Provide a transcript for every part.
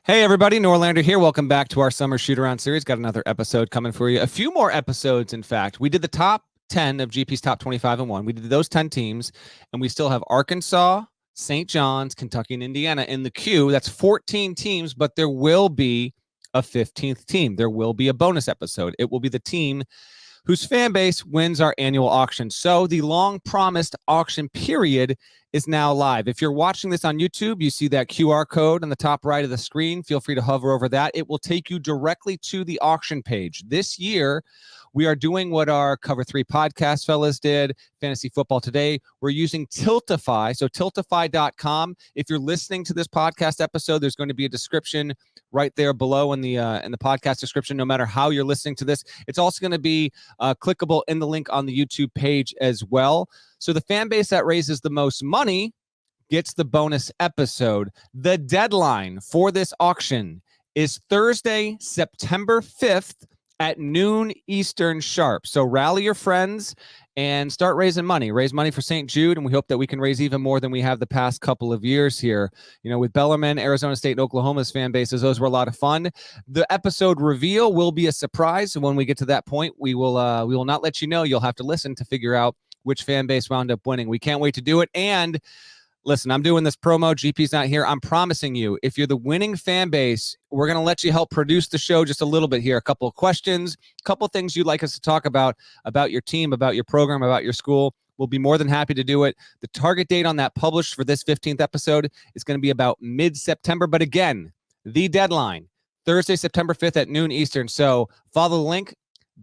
Hey everybody, Norlander here. Welcome back to our Summer Shootaround series. Got another episode coming for you. A few more episodes, in fact. We did the top 10 of GP's top 25 and 1. We did those 10 teams, and we still have Arkansas, St. John's, Kentucky, and Indiana in the queue. That's 14 teams, but there will be a 15th team. There will be a bonus episode. It will be the team whose fan base wins our annual auction. So the long-promised auction period is now live. If you're watching this on YouTube, you see that QR code on the top right of the screen. Feel free to hover over that. It will take you directly to the auction page. This year, we are doing what our Cover 3 podcast fellas did, Fantasy Football Today. We're using Tiltify, so tiltify.com. If you're listening to this podcast episode, there's going to be a description right there below in the podcast description, no matter how you're listening to this. It's also going to be clickable in the link on the YouTube page as well. So the fan base that raises the most money gets the bonus episode. The deadline for this auction is Thursday, September 5th at noon Eastern sharp. So rally your friends and start raising money. Raise money for St. Jude, and we hope that we can raise even more than we have the past couple of years here. You know, with Bellarmine, Arizona State, and Oklahoma's fan bases, those were a lot of fun. The episode reveal will be a surprise. When we get to that point, we will not let you know. You'll have to listen to figure out which fan base wound up winning. We can't wait to do it. And listen, I'm doing this promo. GP's not here. I'm promising you, if you're the winning fan base, we're going to let you help produce the show just a little bit here. A couple of questions, a couple of things you'd like us to talk about your team, about your program, about your school. We'll be more than happy to do it. The target date on that published for this 15th episode is going to be about mid-September. But again, the deadline, Thursday, September 5th at noon Eastern. So follow the link,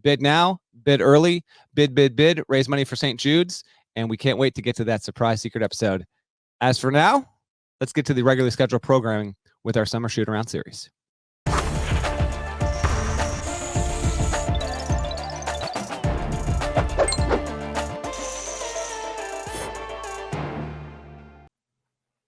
bid now, bid early, bid, raise money for St. Jude's. And we can't wait to get to that surprise secret episode. As for now, let's get to the regularly scheduled programming with our Summer Shootaround series.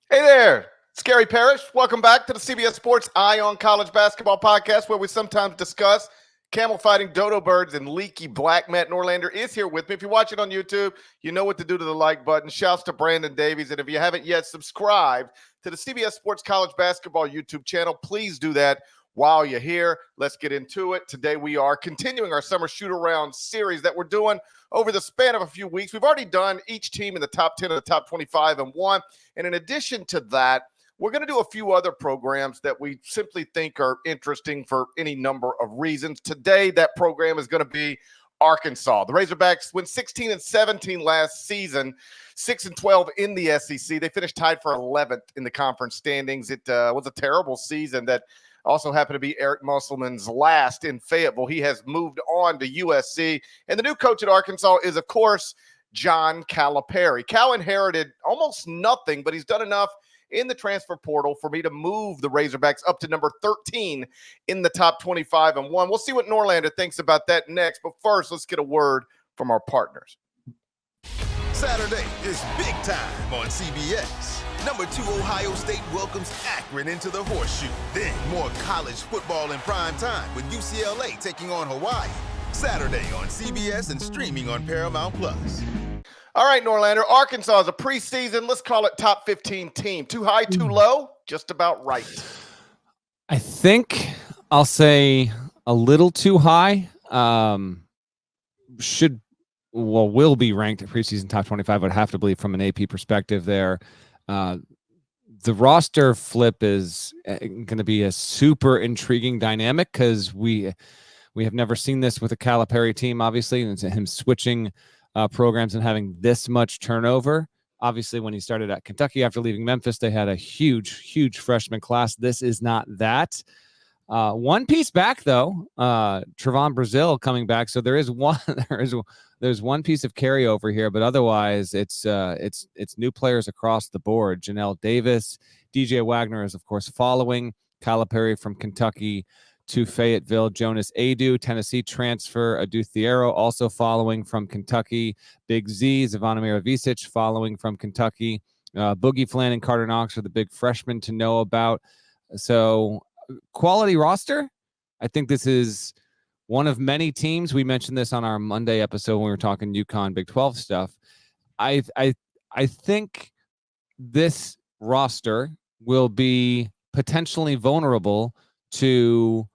Hey there, it's Gary Parrish. Welcome back to the CBS Sports Eye on College Basketball podcast, where we sometimes discuss camel fighting, dodo birds, and leaky black. Matt Norlander is here with me. If you're watching on YouTube, you know what to do to the like button. Shouts to Brandon Davies. And if you haven't yet subscribed to the CBS Sports College Basketball YouTube channel, please do that while you're here. Let's get into it. Today we are continuing our Summer Shootaround series that we're doing over the span of a few weeks. We've already done each team in the top 10 of the top 25 and 1. And in addition to that, we're going to do a few other programs that we simply think are interesting for any number of reasons. Today, that program is going to be Arkansas. The Razorbacks went 16-17 last season, 6-12 in the SEC. They finished tied for 11th in the conference standings. It was a terrible season that also happened to be Eric Musselman's last in Fayetteville. He has moved on to USC. And the new coach at Arkansas is, of course, John Calipari. Cal inherited almost nothing, but he's done enough in the transfer portal for me to move the Razorbacks up to number 13 in the top 25 and 1. We'll see what Norlander thinks about that next. But first, let's get a word from our partners. Saturday is big time on CBS. Number 2 Ohio State welcomes Akron into the Horseshoe. Then more college football in prime time with UCLA taking on Hawaii. Saturday on CBS and streaming on Paramount+. All right, Norlander, Arkansas is a preseason, let's call it top 15 team. Too high, too low? Just about right. I think I'll say a little too high. Will be ranked at preseason top 25, I would have to believe, from an AP perspective there. The roster flip is going to be a super intriguing dynamic because we have never seen this with a Calipari team, obviously, and it's him switching programs and having this much turnover. Obviously, when he started at Kentucky after leaving Memphis, they had a huge freshman class. This is not that. One piece back though, Trevon Brazile coming back, so there is one. There's one piece of carryover here, but otherwise, it's new players across the board. Janelle Davis, DJ Wagner is of course following Calipari from Kentucky to Fayetteville. Jonas Adu, Tennessee transfer. Adu Thiero also following from Kentucky. Big Z, Zvonimir Ivisic following from Kentucky. Boogie Flan and Carter Knox are the big freshmen to know about. So quality roster. I think this is one of many teams. We mentioned this on our Monday episode when we were talking UConn Big 12 stuff. I think this roster will be potentially vulnerable to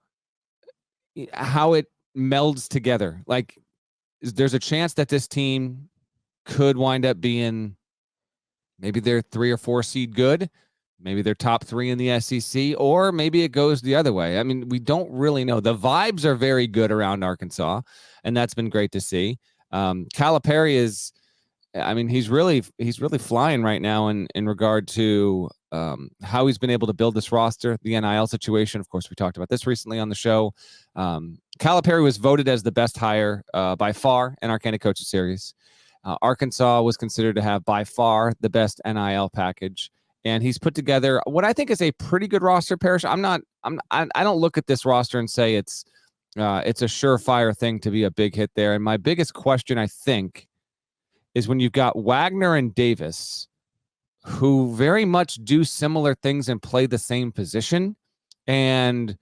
how it melds together. Like, there's a chance that this team could wind up being maybe they're 3 or 4 seed good, maybe they're top 3 in the SEC, or maybe it goes the other way. I mean, we don't really know. The vibes are very good around Arkansas, and that's been great to see. Calipari is, I mean, he's really flying right now in regard to how he's been able to build this roster, the NIL situation. Of course, we talked about this recently on the show. Calipari was voted as the best hire by far in our Candid Coaches Series. Arkansas was considered to have by far the best NIL package, and he's put together what I think is a pretty good roster. Parrish, I don't look at this roster and say it's a surefire thing to be a big hit there. And my biggest question, I think, is when you've got Wagner and Davis, who very much do similar things and play the same position. And,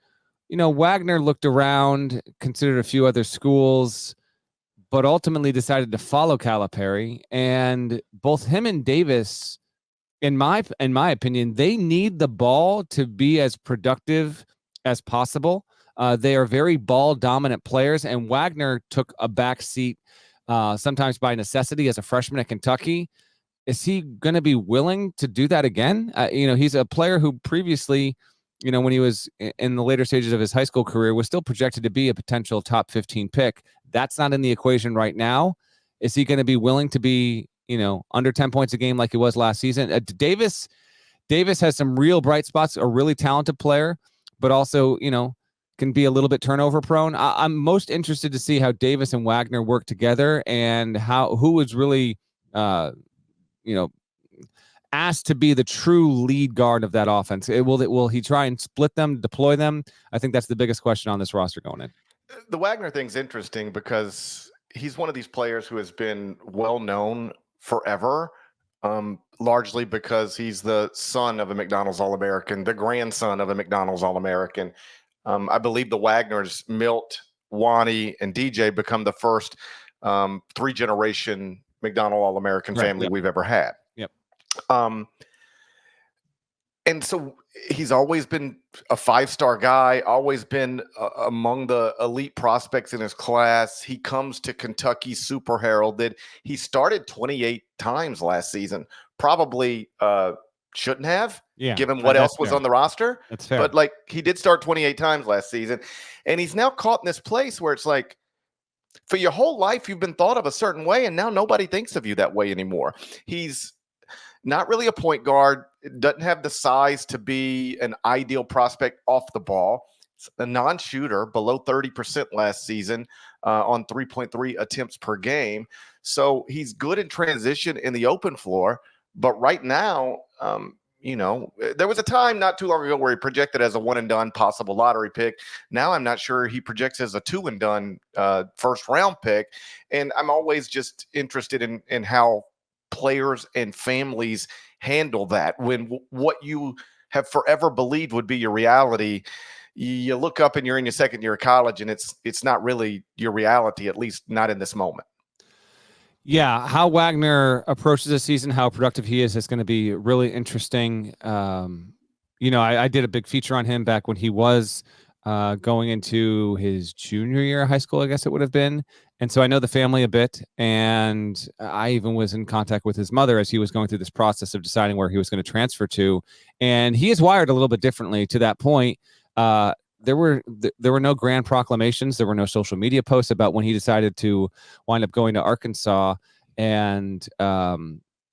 Wagner looked around, considered a few other schools, but ultimately decided to follow Calipari. And both him and Davis, in my opinion, they need the ball to be as productive as possible. They are very ball-dominant players, and Wagner took a back seat sometimes by necessity as a freshman at Kentucky. Is he going to be willing to do that again? He's a player who previously, when he was in the later stages of his high school career, was still projected to be a potential top 15 pick. That's not in the equation right now. Is he going to be willing to be, under 10 points a game like he was last season? Davis has some real bright spots, a really talented player, but also, can be a little bit turnover prone. I'm most interested to see how Davis and Wagner work together and who was really, asked to be the true lead guard of that offense. Will he try and split them, deploy them? I think that's the biggest question on this roster going in. The Wagner thing's interesting because he's one of these players who has been well known forever, largely because he's the son of a McDonald's All-American, the grandson of a McDonald's All-American. I believe the Wagners, Milt, Wani, and DJ become the first 3-generation McDonald All-American family we've ever had. Yep. And so he's always been a 5-star guy, always been among the elite prospects in his class. He comes to Kentucky super heralded. He started 28 times last season. Probably shouldn't have, given what else was on the roster. That's fair. But he did start 28 times last season. And he's now caught in this place where it's like, for your whole life, you've been thought of a certain way, and now nobody thinks of you that way anymore. He's not really a point guard, doesn't have the size to be an ideal prospect off the ball. It's a non-shooter, below 30% last season on 3.3 attempts per game. So he's good in transition in the open floor. But right now, there was a time not too long ago where he projected as a one-and-done possible lottery pick. Now I'm not sure he projects as a two-and-done first-round pick. And I'm always just interested in how players and families handle that when what you have forever believed would be your reality, you look up and you're in your second year of college and it's not really your reality, at least not in this moment. Yeah, how Wagner approaches the season, how productive he is going to be really interesting. I did a big feature on him back when he was going into his junior year of high school, I guess it would have been. And so I know the family a bit, and I even was in contact with his mother as he was going through this process of deciding where he was going to transfer to. And he is wired a little bit differently to that point. There were no grand proclamations. There were no social media posts about when he decided to wind up going to Arkansas. And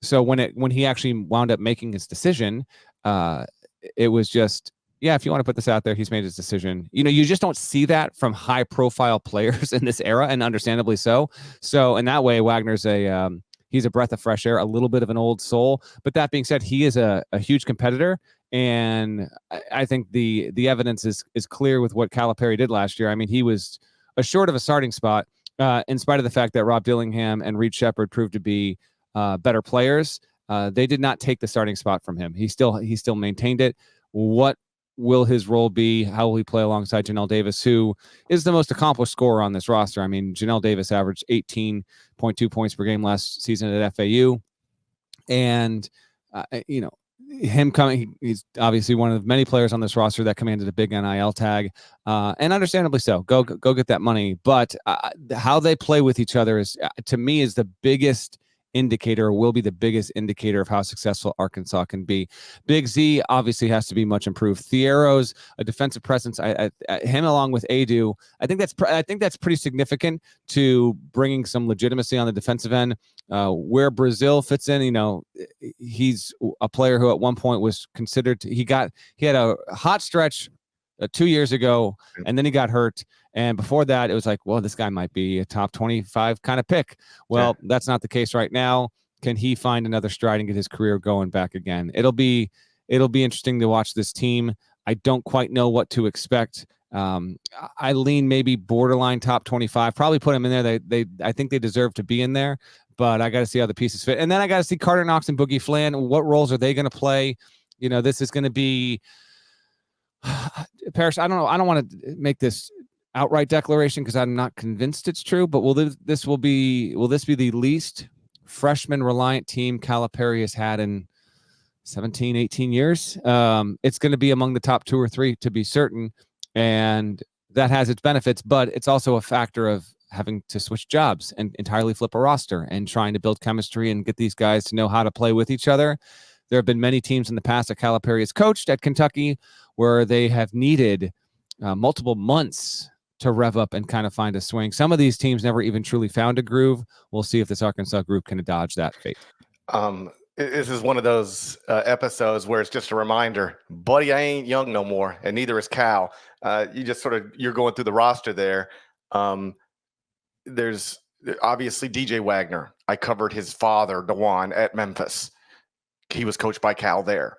so when he actually wound up making his decision, it was just, yeah, if you want to put this out there, he's made his decision. You just don't see that from high profile players in this era, and understandably so. So in that way, Wagner's he's a breath of fresh air, a little bit of an old soul. But that being said, he is a huge competitor. And I think the evidence is clear with what Calipari did last year. I mean, he was short of a starting spot, in spite of the fact that Rob Dillingham and Reed Shepherd proved to be better players. They did not take the starting spot from him. He still maintained it. What will his role be? How will he play alongside Janelle Davis, who is the most accomplished scorer on this roster? I mean, Janelle Davis averaged 18.2 points per game last season at FAU. And, him coming, he's obviously one of many players on this roster that commanded a big NIL tag, and understandably so. Go get that money. But how they play with each other is, to me, is the biggest indicator, or will be the biggest indicator of how successful Arkansas can be. Big Z obviously has to be much improved. Thiero's a defensive presence. Him along with Adu, I think that's pretty significant to bringing some legitimacy on the defensive end. Where Brazil fits in, he's a player who at one point was considered. He had a hot stretch 2 years ago, and then he got hurt. And before that, it was like, well, this guy might be a top 25 kind of pick. Well, that's not the case right now. Can he find another stride and get his career going back again? It'll be interesting to watch this team. I don't quite know what to expect. I lean maybe borderline top 25. Probably put him in there. I think they deserve to be in there, but I got to see how the pieces fit. And then I got to see Carter Knox and Boogie Flan. What roles are they going to play? This is going to be Parrish. I don't know. I don't want to make this outright declaration because I'm not convinced it's true, but will this be the least freshman reliant team Calipari has had in 17, 18 years? It's going to be among the top 2 or 3 to be certain. And that has its benefits, but it's also a factor of having to switch jobs and entirely flip a roster and trying to build chemistry and get these guys to know how to play with each other. There have been many teams in the past that Calipari has coached at Kentucky where they have needed multiple months to rev up and kind of find a swing. Some of these teams never even truly found a groove. We'll see if this Arkansas group can dodge that fate. This is one of those episodes where it's just a reminder, buddy, I ain't young no more, and neither is Cal. You're going through the roster there. There's obviously DJ Wagner. I covered his father, Dewan, at Memphis. He was coached by Cal there.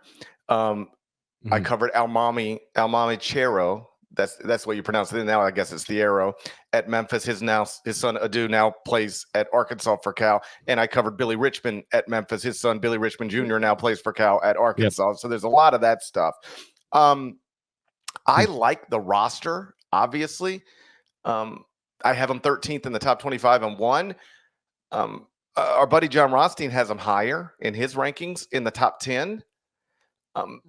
I covered Almami Chero. That's what you pronounce it. Now I guess it's Thiero at Memphis. His son Adu now plays at Arkansas for Cal, and I covered Billy Richmond at Memphis. His son Billy Richmond Jr. now plays for Cal at Arkansas. Yep. So there's a lot of that stuff. I like the roster. Obviously, I have them 13th in the top 25 and 1. Our buddy John Rothstein has them higher in his rankings in the top 10.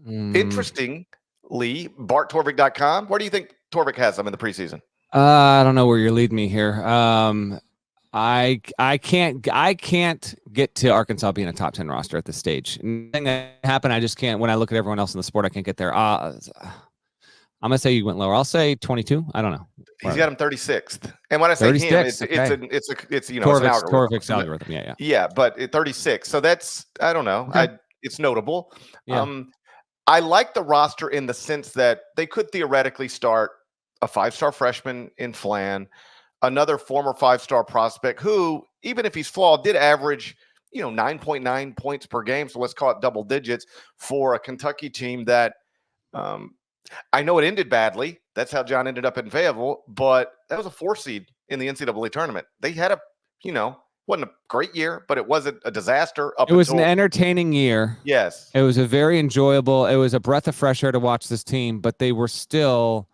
Interestingly, BartTorvik.com. Where do you think Torvik has them in the preseason? I don't know where you're leading me here. I can't get to Arkansas being a top 10 roster at this stage. Nothing that happened. I just can't. When I look at everyone else in the sport, I can't get there. I'm gonna say you went lower. I'll say 22. I don't know. He's got him 36th. And when I say him, it's Torvik's algorithm. Yeah, but 36. So that's, I don't know. Okay. It's notable. Yeah. I like the roster in the sense that they could theoretically start a 5-star freshman in Flan, another former 5-star prospect who, even if he's flawed, did average 9.9 points per game. So let's call it double digits for a Kentucky team that I know it ended badly. That's how John ended up in Fayetteville, but that was a 4 seed in the NCAA tournament. They had wasn't a great year, but it wasn't a disaster. It was an entertaining year. Yes. It was a very enjoyable. It was a breath of fresh air to watch this team, but they were still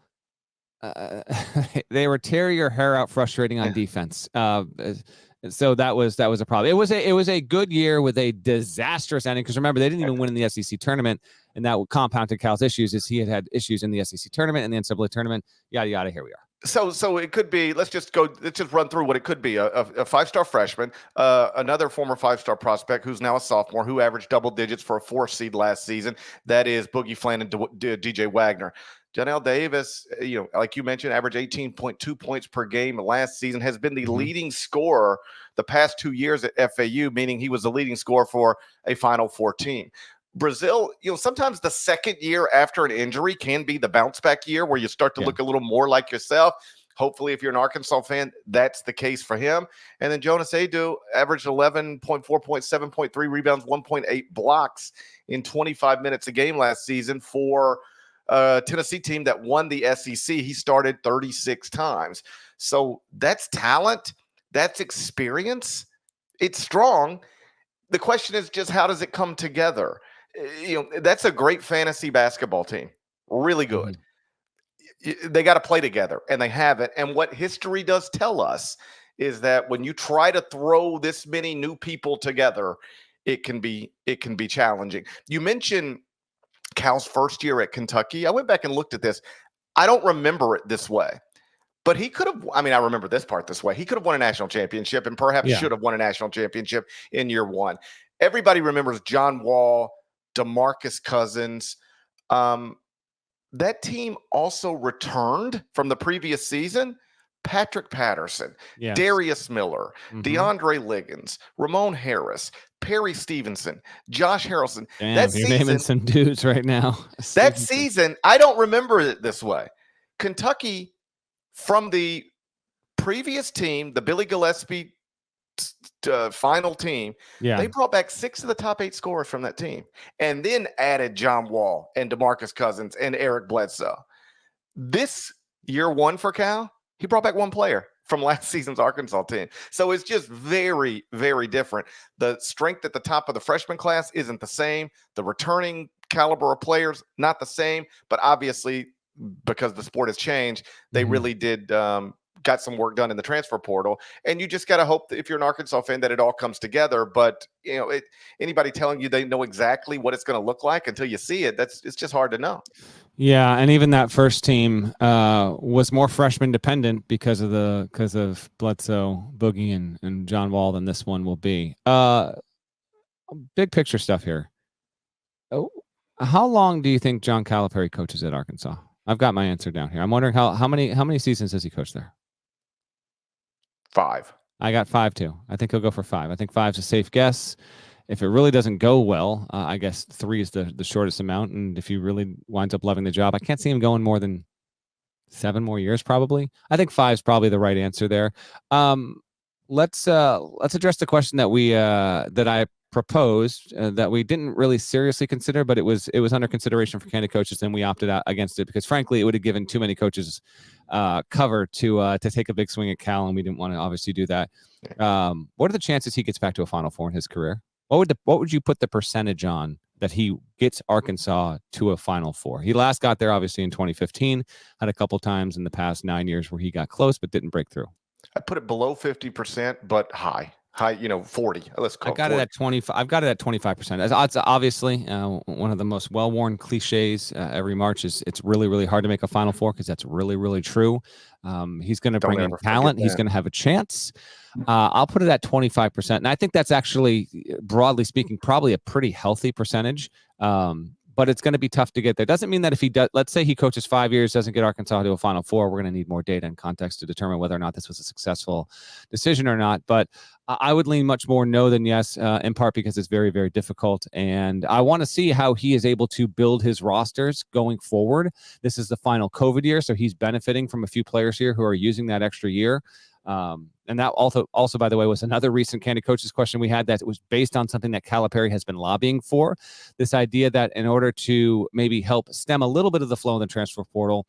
they were tear your hair out frustrating on defense. So that was a problem. It was a good year with a disastrous ending, because remember, they didn't even win in the SEC tournament, and that compounded Cal's issues. Is he had issues in the SEC tournament and the NCAA tournament. Yada yada. Here we are. So it could be, let's just run through what it could be. A 5-star freshman, another former 5-star prospect who's now a sophomore who averaged double digits for a 4 seed last season. That is Boogie Flan and DJ Wagner. Janelle Davis, like you mentioned, averaged 18.2 points per game last season, has been the leading scorer the past 2 years at FAU, meaning he was the leading scorer for a Final Four team. Brazil, sometimes the second year after an injury can be the bounce back year where you start to look a little more like yourself. Hopefully, if you're an Arkansas fan, that's the case for him. And then Jonas Adu averaged 11.4 points, 7.3 rebounds, 1.8 blocks in 25 minutes a game last season for a Tennessee team that won the SEC. He started 36 times. So that's talent. That's experience. It's strong. The question is just, how does it come together? That's a great fantasy basketball team. Really good. They got to play together, and they haven't. And what history does tell us is that when you try to throw this many new people together, it can be challenging. You mentioned Cal's first year at Kentucky. I went back and looked at this. I don't remember it this way, but he could have. I mean, I remember this part this way. He could have won a national championship and perhaps should have won a national championship in year one. Everybody remembers John Wall, DeMarcus Cousins. That team also returned from the previous season. Patrick Patterson, Darius Miller, DeAndre Liggins, Ramon Harris, Perry Stevenson, Josh Harrelson. Damn, you're naming some dudes right now. That season, I don't remember it this way. Kentucky, from the previous team, the Billy Gillispie final team, they brought back 6 of the top 8 scorers from that team and then added John Wall and DeMarcus Cousins and Eric Bledsoe. This year one for Cal, he brought back 1 player from last season's Arkansas team. So it's just very, very different. The strength at the top of the freshman class isn't the same. The returning caliber of players, not the same. But obviously, because the sport has changed, they really did got some work done in the transfer portal. And you just got to hope that if you're an Arkansas fan that it all comes together. But, you know, anybody telling you they know exactly what it's going to look like until you see it, it's just hard to know. Yeah, and even that first team was more freshman dependent because of Bledsoe, Boogie, and John Wall than this one will be. Big picture stuff here. How long do you think John Calipari coaches at Arkansas? I've got my answer down here. I'm wondering how many seasons has he coached there? 5. I got 5 too. I think he'll go for 5. I think 5's a safe guess. If it really doesn't go well, I guess 3 is the shortest amount. And if he really winds up loving the job, I can't see him going more than 7 more years, probably. I think 5 is probably the right answer there. Let's address the question that I proposed that we didn't really seriously consider, but it was under consideration for candidate coaches, and we opted out against it because, frankly, it would have given too many coaches cover to take a big swing at Cal, and we didn't want to obviously do that. What are the chances he gets back to a Final Four in his career? What would you put the percentage on that he gets Arkansas to a Final Four? He last got there obviously in 2015, had a couple times in the past 9 years where he got close but didn't break through. I put it below 50%, but high, 40. Let's call it 40. It at 25. I've got it at 25%. It's obviously one of the most well-worn cliches every March is it's really, really hard to make a Final Four because that's really, really true. He's going to bring in talent. He's going to have a chance. I'll put it at 25%. And I think that's actually, broadly speaking, probably a pretty healthy percentage. But it's going to be tough to get there. Doesn't mean that if he does, let's say he coaches 5 years, doesn't get Arkansas to a Final Four, we're going to need more data and context to determine whether or not this was a successful decision or not. But I would lean much more no than yes, in part because it's very, very difficult. And I want to see how he is able to build his rosters going forward. This is the final COVID year, so he's benefiting from a few players here who are using that extra year. And that also, by the way, was another recent candidate coaches question we had that was based on something that Calipari has been lobbying for. This idea that in order to maybe help stem a little bit of the flow in the transfer portal,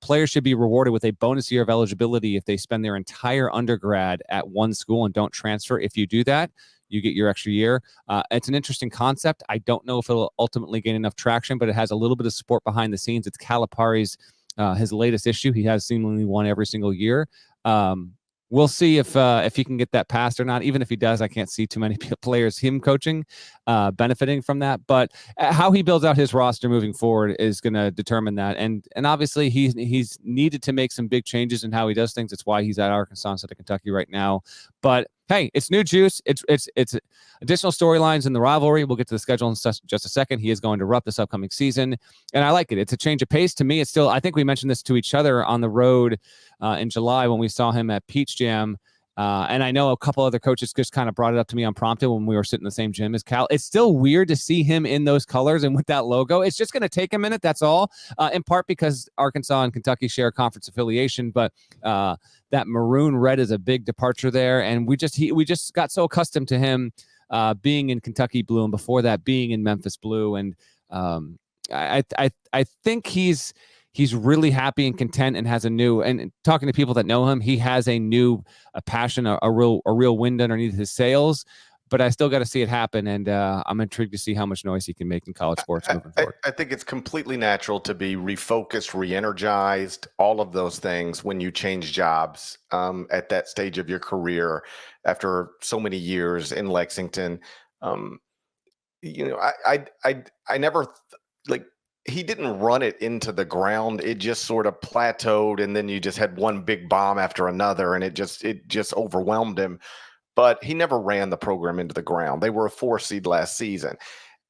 players should be rewarded with a bonus year of eligibility if they spend their entire undergrad at one school and don't transfer. If you do that, you get your extra year. It's an interesting concept. I don't know if it'll ultimately gain enough traction, but it has a little bit of support behind the scenes. It's Calipari's his latest issue. He has seemingly won every single year. We'll see if he can get that passed or not. Even if he does, I can't see too many players him coaching benefiting from that. But how he builds out his roster moving forward is going to determine that. And obviously he's needed to make some big changes in how he does things. It's why he's at Arkansas instead of Kentucky right now. But hey, it's new juice. It's additional storylines in the rivalry. We'll get to the schedule in just a second. He is going to erupt this upcoming season, and I like it. It's a change of pace. To me, it's still, I think we mentioned this to each other on the road in July when we saw him at Peach Jam. And I know a couple other coaches just kind of brought it up to me unprompted when we were sitting in the same gym as Cal. It's still weird to see him in those colors and with that logo. It's just going to take a minute. That's all. In part because Arkansas and Kentucky share a conference affiliation, but that maroon red is a big departure there. And we just got so accustomed to him being in Kentucky blue and before that being in Memphis blue. And I think he's really happy and content and has a new, and talking to people that know him, he has a new passion, a real wind underneath his sails, but I still got to see it happen. And I'm intrigued to see how much noise he can make in college sports moving forward. I think it's completely natural to be refocused, re-energized, all of those things when you change jobs at that stage of your career after so many years in Lexington. Um, I never like he didn't run it into the ground. It just sort of plateaued, and then you just had one big bomb after another, and it just overwhelmed him. But he never ran the program into the ground. They were a 4 seed last season.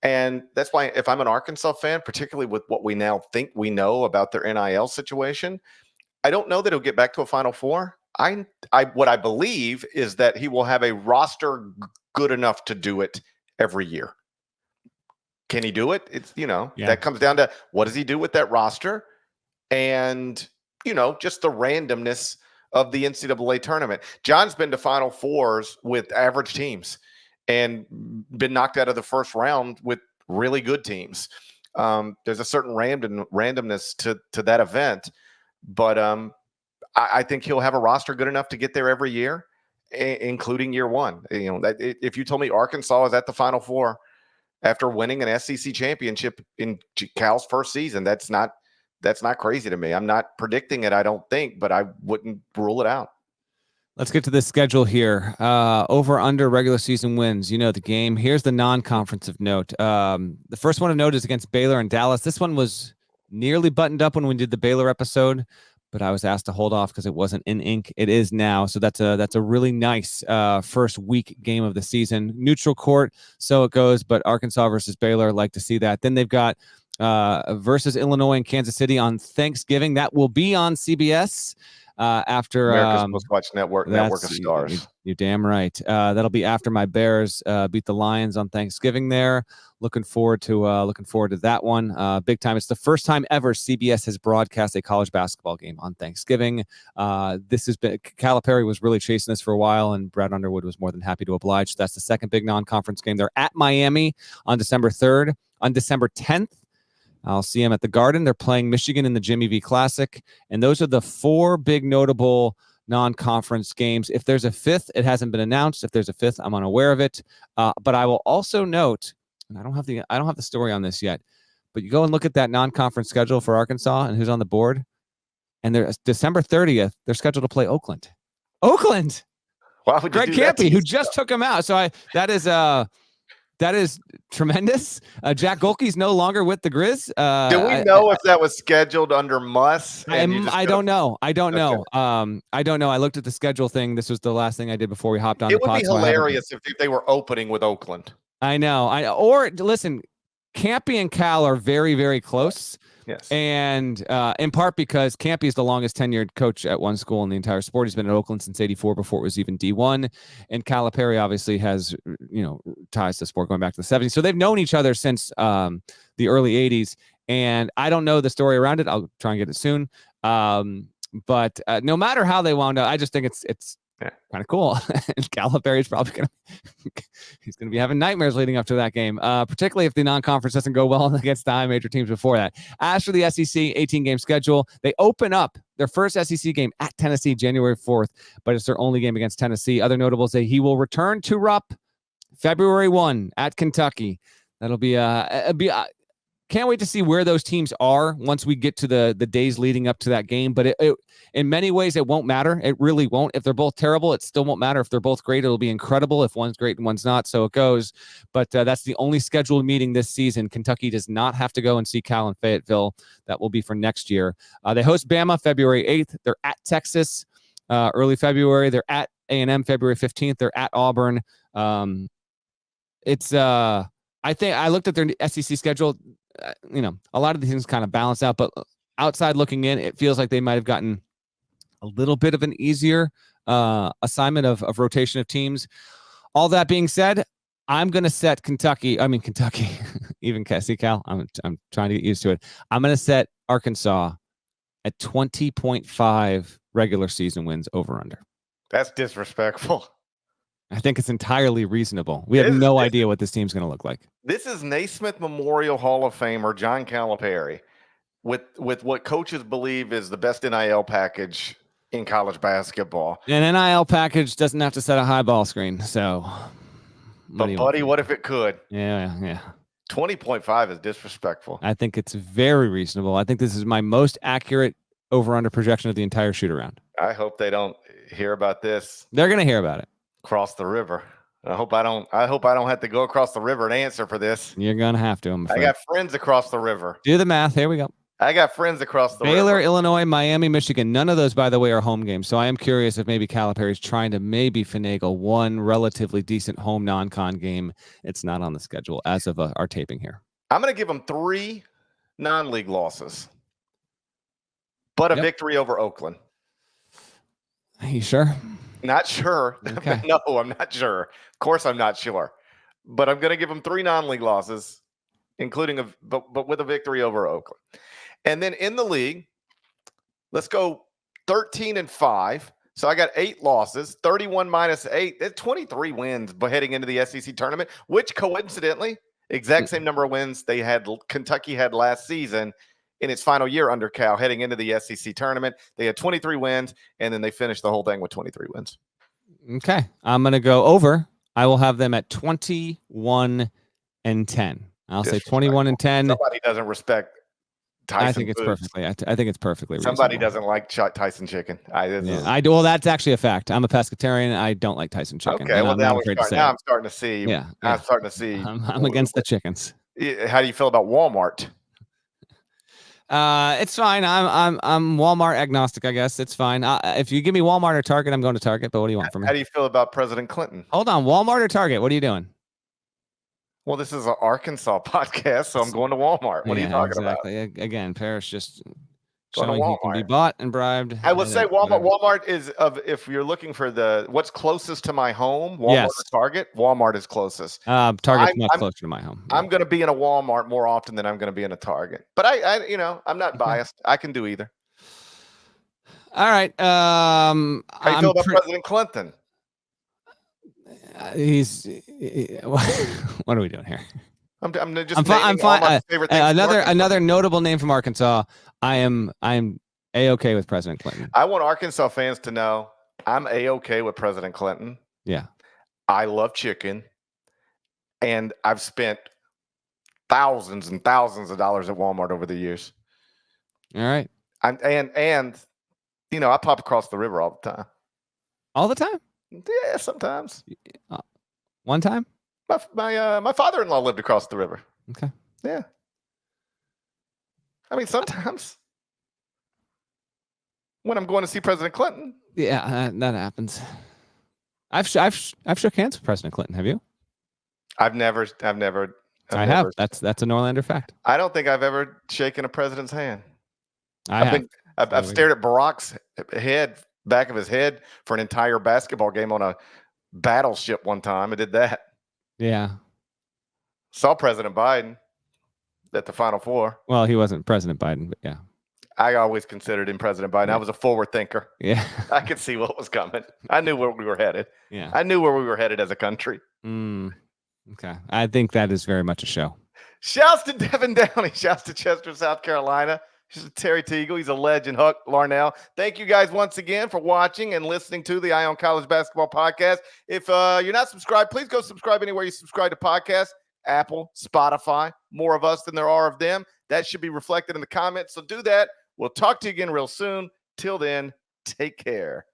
And that's why if I'm an Arkansas fan, particularly with what we now think we know about their NIL situation, I don't know that he'll get back to a Final Four. What I believe is that he will have a roster good enough to do it every year. Can he do it? It's, that comes down to what does he do with that roster and, just the randomness of the NCAA tournament. John's been to Final Fours with average teams and been knocked out of the first round with really good teams. There's a certain randomness to that event, but I think he'll have a roster good enough to get there every year, including year one. If you told me Arkansas is at the Final Four after winning an SEC championship in Cal's first season, that's not crazy to me. I'm not predicting it, I don't think, but I wouldn't rule it out. Let's get to the schedule here. Over under regular season wins. You know the game. Here's the non-conference of note. The first one of note is against Baylor and Dallas. This one was nearly buttoned up when we did the Baylor episode, but I was asked to hold off because it wasn't in ink. It is now. So that's a really nice first week game of the season. Neutral court, so it goes, but Arkansas versus Baylor, like to see that. Then they've got versus Illinois and Kansas City on Thanksgiving. That will be on CBS. After America's Most Watched Network of Stars. You're damn right. That'll be after my Bears beat the Lions on Thanksgiving there. Looking forward to that one. Big time. It's the first time ever CBS has broadcast a college basketball game on Thanksgiving. This has been Calipari was really chasing this for a while, and Brad Underwood was more than happy to oblige. That's the second big non-conference game. They're at Miami on December 3rd. On December 10th, I'll see them at the Garden. They're playing Michigan in the Jimmy V Classic. And those are the 4 big notable non-conference games. If there's a fifth, it hasn't been announced. If there's a fifth, I'm unaware of it. But I will also note, and I don't have the story on this yet, but you go and look at that non-conference schedule for Arkansas and who's on the board. And there's December 30th, they're scheduled to play Oakland. Oakland! Why would Greg Campy, who just took him out. So that is tremendous. Jack Golke's no longer with the Grizz. Do we know if that was scheduled under Muss? I don't know. I don't know. I looked at the schedule thing. This was the last thing I did before we hopped on. It would be hilarious if they were opening with Oakland. I know. Or listen, Campy and Cal are very, very close. Yes. And in part because Campy is the longest tenured coach at one school in the entire sport. He's been at Oakland since '84 before it was even D1. And Calipari obviously has, ties to sport going back to the '70s. So they've known each other since the early '80s. And I don't know the story around it. I'll try and get it soon. But no matter how they wound up, I just think it's kind of cool. And Calipari's probably he's going to be having nightmares leading up to that game, particularly if the non-conference doesn't go well against the high major teams before that. As for the SEC 18-game schedule, they open up their first SEC game at Tennessee January 4th, but it's their only game against Tennessee. Other notables say he will return to Rupp February 1 at Kentucky. That'll be can't wait to see where those teams are once we get to the days leading up to that game. But it in many ways, it won't matter. It really won't. If they're both terrible, it still won't matter. If they're both great, it'll be incredible. If one's great and one's not, so it goes. But that's the only scheduled meeting this season. Kentucky does not have to go and see Cal in Fayetteville. That will be for next year. They host Bama February 8th. They're at Texas early February. They're at A&M February 15th. They're at Auburn. I think I looked at their SEC schedule. A lot of these things kind of balance out, but outside looking in, it feels like they might have gotten a little bit of an easier assignment of rotation of teams. All that being said, I'm going to set Kentucky, even Cassie Cal. I'm trying to get used to it. I'm going to set Arkansas at 20.5 regular season wins over under. That's disrespectful. I think it's entirely reasonable. We have no idea what this team's going to look like. This is Naismith Memorial Hall of Famer John Calipari with what coaches believe is the best NIL package in college basketball. An NIL package doesn't have to set a high ball screen. So, but buddy, what if it could? Yeah. 20.5 is disrespectful. I think it's very reasonable. I think this is my most accurate over-under projection of the entire shoot-around. I hope they don't hear about this. They're going to hear about it. Across the river. I hope I don't have to go across the river and answer for this. You're going to have to. I got friends across the river. Do the math. Here we go. I got friends across the Baylor, river. Illinois, Miami, Michigan. None of those, by the way, are home games. So I am curious if maybe Calipari's trying to maybe finagle one relatively decent home non-con game. It's not on the schedule as of our taping here. I'm going to give them 3 non-league losses, but a victory over Oakland. Are you sure? Not sure. Okay. No, I'm not sure. Of course, I'm not sure. But I'm going to give them 3 non-league losses, including but with a victory over Oakland. And then in the league, let's go 13-5. So I got 8 losses, 31 minus 8. That's 23 wins heading into the SEC tournament, which coincidentally, exact same number of wins Kentucky had last season in its final year under Cal heading into the SEC tournament. They had 23 wins, and then they finished the whole thing with 23 wins. Okay. I'm going to go over. I will have them at 21-10. I'll say 21-10. Somebody doesn't respect Tyson. I think it's perfectly. I think it's perfectly Somebody reasonable. doesn't like Tyson chicken. I do. Well, that's actually a fact. I'm a pescatarian. I don't like Tyson chicken. Okay, well now I'm starting to see. Yeah, I'm starting to see. I'm against the chickens. How do you feel about Walmart? It's fine. I'm Walmart agnostic, I guess. It's fine. If you give me Walmart or Target, I'm going to Target. But what do you want from me? How do you feel about President Clinton? Hold on, Walmart or Target? What are you doing? Well, this is an Arkansas podcast, so I'm going to Walmart. What are you talking about? Again, Parrish just Going showing he can be bought and bribed. I would say Walmart is if you're looking for what's closest to my home, Walmart or Target. Walmart is closest. Target's much closer to my home. Yeah. I'm going to be in a Walmart more often than I'm going to be in a Target. But I'm not biased. I can do either. All right. How you feel about President Clinton? What are we doing here? I'm fine. Another notable name from Arkansas. I'm A-okay with President Clinton. I want Arkansas fans to know I'm A-okay with President Clinton. Yeah. I love chicken, and I've spent thousands and thousands of dollars at Walmart over the years. All right. I pop across the river all the time. All the time? Yeah, sometimes. One time? My father-in-law lived across the river. Okay. Yeah. I mean, sometimes when I'm going to see President Clinton. Yeah, that happens. I've shook hands with President Clinton. Have you? I've never. I have. That's a Norlander fact. I don't think I've ever shaken a president's hand. I've stared at Barack's back of his head for an entire basketball game on a battleship one time. I did that. Yeah. Saw President Biden at the Final Four. Well, he wasn't President Biden, but yeah. I always considered him President Biden. I was a forward thinker. Yeah. I could see what was coming. I knew where we were headed. Yeah. I knew where we were headed as a country. Okay. I think that is very much a show. Shouts to Devin Downey. Shouts to Chester, South Carolina. Terry Teagle. He's a legend. Huck Larnell. Thank you guys once again for watching and listening to the Eye on College Basketball Podcast. If you're not subscribed, please go subscribe anywhere you subscribe to podcasts. Apple, Spotify, more of us than there are of them. That should be reflected in the comments. So do that. We'll talk to you again real soon. Till then, take care.